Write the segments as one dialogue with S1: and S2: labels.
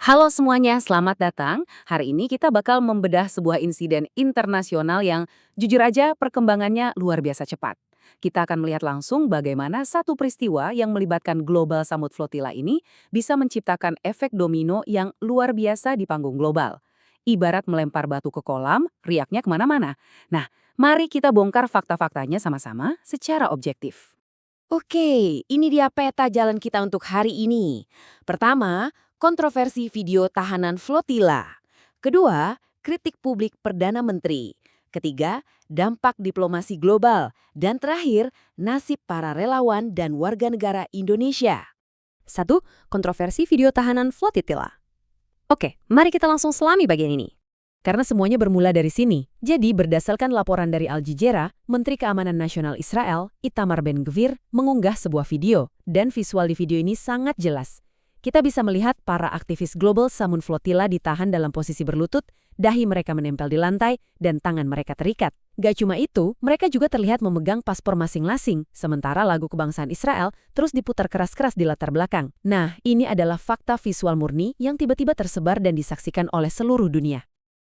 S1: Halo semuanya, selamat datang. Hari ini kita bakal membedah sebuah insiden internasional yang jujur aja perkembangannya luar biasa cepat. Kita akan melihat langsung bagaimana satu peristiwa yang melibatkan Global Samud Flotilla ini bisa menciptakan efek domino yang luar biasa di panggung global. Ibarat melempar batu ke kolam, riaknya kemana-mana. Nah, mari kita bongkar fakta-faktanya sama-sama secara objektif.
S2: Oke, ini dia peta jalan kita untuk hari ini. Pertama, kontroversi video tahanan flotila. Kedua, kritik publik Perdana Menteri. Ketiga, dampak diplomasi global. Dan terakhir, nasib para relawan dan warga negara Indonesia.
S3: 1. Kontroversi video tahanan flotila. Oke, mari kita langsung selami bagian ini. Karena semuanya bermula dari sini. Jadi berdasarkan laporan dari Al Jazeera, Menteri Keamanan Nasional Israel, Itamar Ben-Gvir, mengunggah sebuah video. Dan visual di video ini sangat jelas. Kita bisa melihat para aktivis Global Samud Flotilla ditahan dalam posisi berlutut, dahi mereka menempel di lantai, dan tangan mereka terikat. Gak cuma itu, mereka juga terlihat memegang paspor masing-masing, sementara lagu kebangsaan Israel terus diputar keras-keras di latar belakang. Nah, ini adalah fakta visual murni yang tiba-tiba tersebar dan disaksikan oleh seluruh dunia.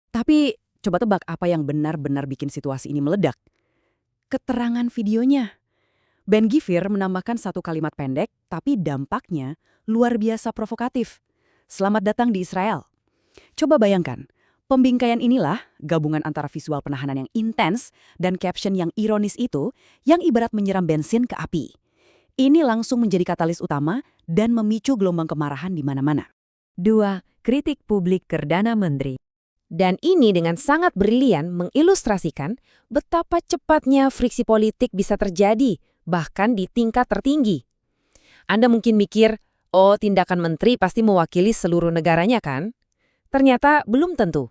S1: Tapi, coba tebak apa yang benar-benar bikin situasi ini meledak? Keterangan videonya. Ben-Gvir menambahkan satu kalimat pendek, tapi dampaknya luar biasa provokatif. Selamat datang di Israel. Coba bayangkan, pembingkaian inilah gabungan antara visual penahanan yang intens dan caption yang ironis itu yang ibarat menyiram bensin ke api. Ini langsung menjadi katalis utama dan memicu gelombang kemarahan di mana-mana.
S3: 2. Kritik publik Perdana Menteri.
S2: Dan ini dengan sangat brilian mengilustrasikan betapa cepatnya friksi politik bisa terjadi, bahkan di tingkat tertinggi. Anda mungkin mikir, oh tindakan menteri pasti mewakili seluruh negaranya kan? Ternyata belum tentu.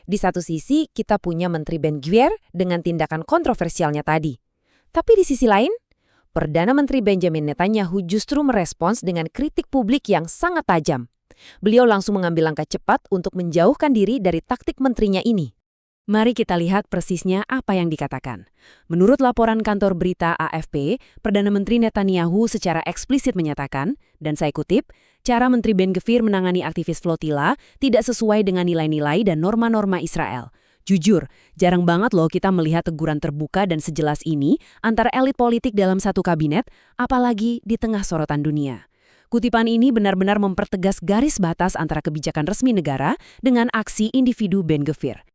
S2: Di satu sisi kita punya Menteri Ben-Gvir dengan tindakan kontroversialnya tadi. Tapi di sisi lain, Perdana Menteri Benjamin Netanyahu justru merespons dengan kritik publik yang sangat tajam. Beliau langsung mengambil langkah cepat untuk menjauhkan diri dari taktik menterinya ini.
S3: Mari kita lihat persisnya apa yang dikatakan. Menurut laporan kantor berita AFP, Perdana Menteri Netanyahu secara eksplisit menyatakan, dan saya kutip, cara Menteri Ben-Gvir menangani aktivis flotilla tidak sesuai dengan nilai-nilai dan norma-norma Israel. Jujur, jarang banget loh kita melihat teguran terbuka dan sejelas ini antara elit politik dalam satu kabinet, apalagi di tengah sorotan dunia. Kutipan ini benar-benar mempertegas garis batas antara kebijakan resmi negara dengan aksi individu Ben-Gvir.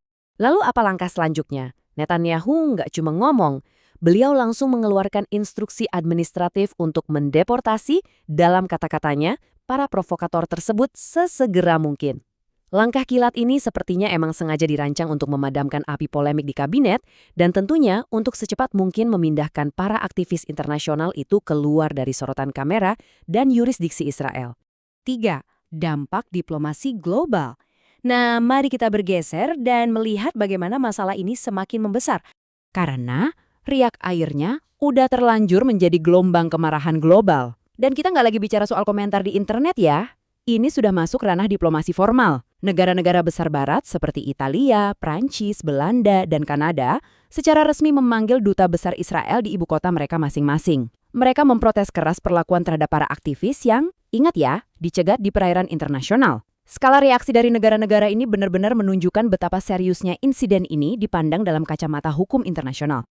S2: Lalu apa langkah selanjutnya? Netanyahu nggak cuma ngomong, beliau langsung mengeluarkan instruksi administratif untuk mendeportasi, dalam kata-katanya, para provokator tersebut sesegera mungkin. Langkah kilat ini sepertinya emang sengaja dirancang untuk memadamkan api polemik di kabinet dan tentunya untuk secepat mungkin memindahkan para aktivis internasional itu keluar dari sorotan kamera dan yurisdiksi Israel.
S3: 3. Dampak diplomasi global. Nah, mari kita bergeser dan melihat bagaimana masalah ini semakin membesar. Karena riak airnya udah terlanjur menjadi gelombang kemarahan global. Dan kita nggak lagi bicara soal komentar di internet ya. Ini sudah masuk ranah diplomasi formal. Negara-negara besar barat seperti Italia, Prancis, Belanda, dan Kanada secara resmi memanggil duta besar Israel di ibu kota mereka masing-masing. Mereka memprotes keras perlakuan terhadap para aktivis yang, ingat ya, dicegat di perairan internasional. Skala reaksi dari negara-negara ini benar-benar menunjukkan betapa seriusnya insiden ini dipandang dalam kacamata hukum internasional.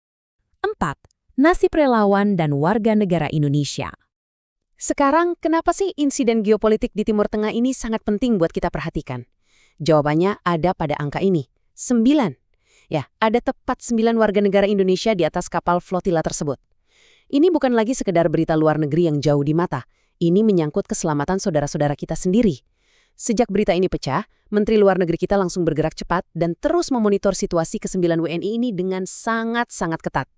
S3: 4. Nasib relawan dan warga negara Indonesia.
S2: Sekarang, kenapa sih insiden geopolitik di Timur Tengah ini sangat penting buat kita perhatikan? Jawabannya ada pada angka ini, 9. Ya, ada tepat 9 warga negara Indonesia di atas kapal flotilla tersebut. Ini bukan lagi sekedar berita luar negeri yang jauh di mata. Ini menyangkut keselamatan saudara-saudara kita sendiri. Sejak berita ini pecah, Menteri Luar Negeri kita langsung bergerak cepat dan terus memonitor situasi ke-9 WNI ini dengan sangat-sangat ketat.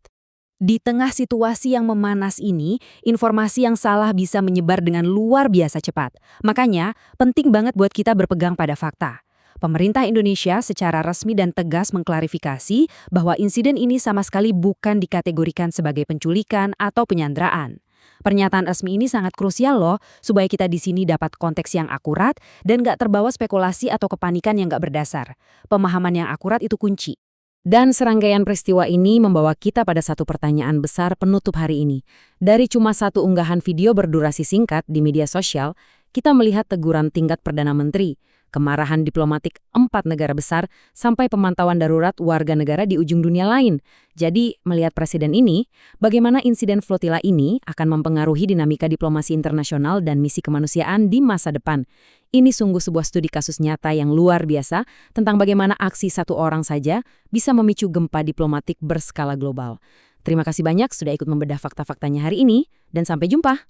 S3: Di tengah situasi yang memanas ini, informasi yang salah bisa menyebar dengan luar biasa cepat. Makanya, penting banget buat kita berpegang pada fakta. Pemerintah Indonesia secara resmi dan tegas mengklarifikasi bahwa insiden ini sama sekali bukan dikategorikan sebagai penculikan atau penyanderaan. Pernyataan resmi ini sangat krusial loh, supaya kita di sini dapat konteks yang akurat dan nggak terbawa spekulasi atau kepanikan yang nggak berdasar. Pemahaman yang akurat itu kunci. Dan serangkaian peristiwa ini membawa kita pada satu pertanyaan besar penutup hari ini. Dari cuma satu unggahan video berdurasi singkat di media sosial,
S2: Kita melihat teguran tingkat Perdana Menteri, kemarahan diplomatik 4 negara besar, sampai pemantauan darurat warga negara di ujung dunia lain. Jadi, melihat presiden ini, bagaimana insiden flotila ini akan mempengaruhi dinamika diplomasi internasional dan misi kemanusiaan di masa depan. Ini sungguh sebuah studi kasus nyata yang luar biasa tentang bagaimana aksi satu orang saja bisa memicu gempa diplomatik berskala global. Terima kasih banyak sudah ikut membedah fakta-faktanya hari ini, dan sampai jumpa.